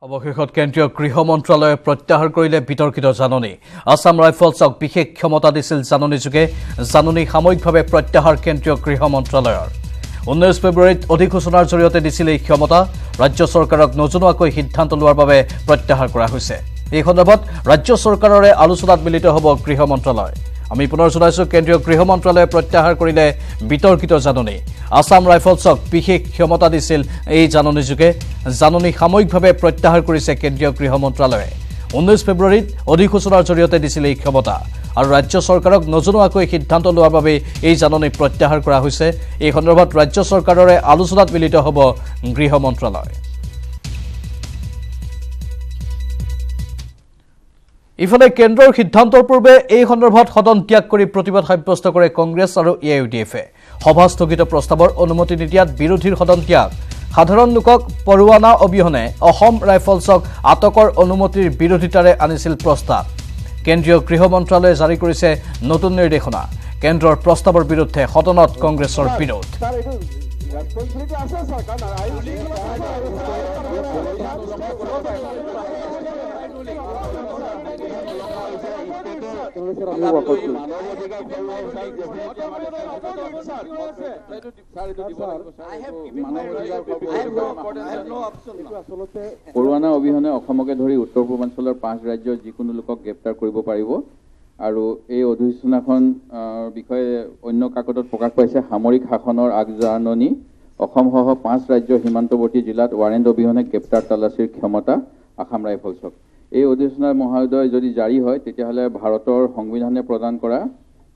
অৱশেষত কেন্দ্ৰীয় গৃহ মন্ত্ৰালয়ে প্ৰত্যাহাৰ কৰিলে বিতৰ্কিত জাননী আসাম ৰাইফলছক বিশেষ ক্ষমতা দিছিল জাননীযোগে জাননী সাময়িকভাৱে প্ৰত্যাহাৰ কেন্দ্ৰীয় গৃহ মন্ত্ৰালয়ৰ 19 ফেব্ৰুৱাৰীত অধিসূচনাৰ জৰিয়তে দিছিল এই ক্ষমতা ৰাজ্য চৰকাৰক নজনোৱাকৈ সিদ্ধান্ত লোৱাৰ বাবে প্ৰত্যাহাৰ কৰা হৈছে এই সন্দৰ্ভত ৰাজ্য চৰকাৰৰে আলোচনাত মিলিত হ'ব গৃহ মন্ত্ৰালয় আমি পুনৰ জনাইছো কেন্দ্ৰীয় গৃহ মন্ত্ৰালয়ে প্ৰত্যাহাৰ কৰিলে বিতৰ্কিত জাননী আসাম ৰাইফলছক বিশেষ ক্ষমতা দিছিল এই জাননীযোগে জাননী সাময়িকভাৱে প্ৰত্যাহাৰ কৰিছে কেন্দ্ৰীয় গৃহ মন্ত্ৰালয়ে 19 ফেব্ৰুৱাৰীত অধিসূচনাৰ জৰিয়তে দিছিল এই ক্ষমতা আৰু ৰাজ্য চৰকাৰক নজনোৱাকৈ সিদ্ধান্ত লোৱাৰ বাবে এই জাননী প্ৰত্যাহাৰ কৰা হৈছে এই সন্দৰ্ভত ৰাজ্য চৰকাৰৰে আলোচনাত মিলিত হ'ব গৃহ মন্ত্ৰালয় ইফালে কেন্দ্ৰৰ সিদ্ধান্তৰ পূৰ্বে এই সন্দৰ্ভত সদন ত্যাগ কৰি প্ৰতিবাদ সাব্যস্ত কৰে কংগ্ৰেছ আৰু এআইইউডিএফে সভা স্থগিত প্ৰস্তাৱৰ অনুমতি নিদিয়াত বিৰোধীৰ সদন ত্যাগ সাধাৰণ লোকক পৰোৱানা অবিহনে অসম ৰাইফলছক আটকৰ অনুমতিৰ বিৰোধিতাৰে আনিছিল প্ৰস্তাৱ কেন্দ্ৰীয় গৃহ মন্ত্ৰালয়ে জাৰি কৰিছে নতুন নিৰ্দেশনা কেন্দ্ৰৰ প্ৰস্তাৱৰ বিৰুদ্ধে সদনত কংগ্ৰেছৰ বিৰোধ পৰোৱানা অবিহনে অসমকে ধৰি উত্তৰ পূৰ্বাঞ্চলৰ 5 ৰাজ্যৰ যিকোনো লোকক গ্ৰেপ্তাৰ কৰিব পাৰিব আৰু এই অধিসূচনাখন বিষয়ে অন্য কাকতত প্ৰকাশ পাইছে সামৰিক শাসনৰ আগজাননী অসমসহ 5 ৰাজ্যৰ সীমান্তৱৰ্তী জিলাত ৱাৰেণ্ট অবিহনে গ্ৰেপ্তাৰ তালাচীৰ ক্ষমতা আসাম ৰাইফলছক এই অধিসূচনাৰ মহোদয় যদি জাৰি হয় তেতিয়াহ'লে ভাৰতৰ সংবিধানে প্ৰদান কৰা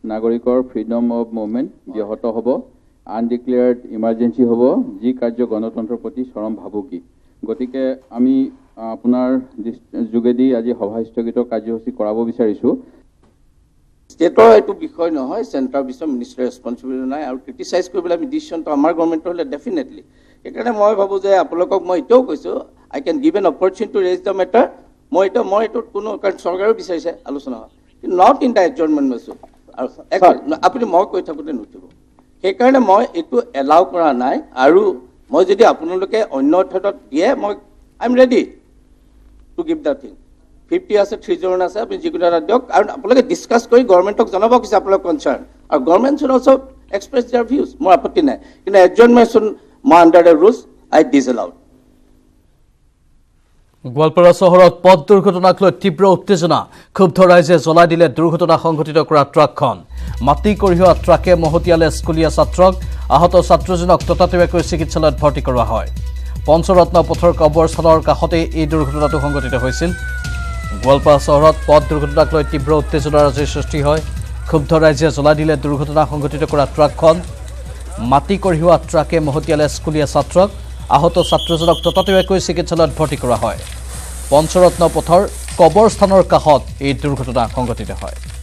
নাগৰিকৰ ফ্ৰীডম অফ মুভমেণ্ট ব্যাহত হ'ব আনডিক্লেয়াৰ্ড ইমাৰ্জেঞ্চি হ'ব যি কাৰ্য গণতন্ত্ৰৰ প্ৰতি চৰম ভাবুকি গতিকে আমি আপোনাৰ যোগেদি আজি সভা স্থগিত কাৰ্যসূচী কৰাব বিচাৰিছোঁ ষ্টেটৰ এইটো বিষয় নহয় চেণ্টাৰ বিষয় মিনিষ্টাৰ ৰেছপনচিবিলিটি নাই আৰু ক্ৰিটিচাইজ কৰিবলৈ আমি ডিচিশ্যনটো আমাৰ গভৰ্ণমেণ্টৰ হ'লে ডেফিনেটলি সেইকাৰণে মই ভাবোঁ যে আপোনালোকক মই এতিয়াও কৈছোঁ I can give an opportunity to raise the matter মই এইটোত কোনো কাৰণ চৰকাৰেও বিচাৰিছে আলোচনা হয় কিন্তু নট ইন দ্য এডজৰ্ণমেণ্ট মেছো আৰু আপুনি মই কৈ থাকোঁতে নুঠিব সেইকাৰণে মই এইটো এলাউ কৰা নাই আৰু মই যদি আপোনালোকে অন্য অৰ্থত দিয়ে মই I am ready to give the thing 50 আছে 3 আছে আপুনি যিকোনো এটা দিয়ক আৰু আপোনালোকে ডিছকাছ কৰি গভৰ্ণমেণ্টক জনাব কৈছে আপোনালোক কনচাৰ্ণ আৰু government should also' express their views মোৰ আপত্তি নাই কিন্তু এডজৰ্ণমেণ্ট মই under the rules I disallowed Goalpara চহৰত পথ দুৰ্ঘটনাক লৈ তীব্ৰ উত্তেজনা ক্ষুব্ধ ৰাইজে জ্বলাই দিলে দুৰ্ঘটনা সংঘটিত কৰা ট্ৰাকখন মাটি কঢ়িওৱা ট্ৰাকে মহতিয়ালে স্কুলীয়া ছাত্ৰক আহত ছাত্ৰজনক ততাতৈয়াকৈ চিকিৎসালয়ত ভৰ্তি কৰোৱা হয় পঞ্চৰত্ন পথৰ কবৰস্থানৰ কাষতে এই দুৰ্ঘটনাটো সংঘটিত হৈছিল গোৱালপাৰা চহৰত পথ দুৰ্ঘটনাক লৈ তীব্ৰ উত্তেজনাৰ আজিৰ সৃষ্টি হয় ক্ষুব্ধ ৰাইজে জ্বলাই দিলে দুৰ্ঘটনা সংঘটিত কৰা ট্ৰাকখন মাটি কঢ়িওৱা ট্ৰাকে মহতিয়ালে স্কুলীয়া ছাত্ৰক আহত ছাত্ৰজনক ততাতৈয়াকৈ চিকিৎসালয়ত ভৰ্তি কৰা হয় পঞ্চৰত্ন পথৰ কবৰস্থানৰ কাষত এই দুৰ্ঘটনা সংঘটিত হয়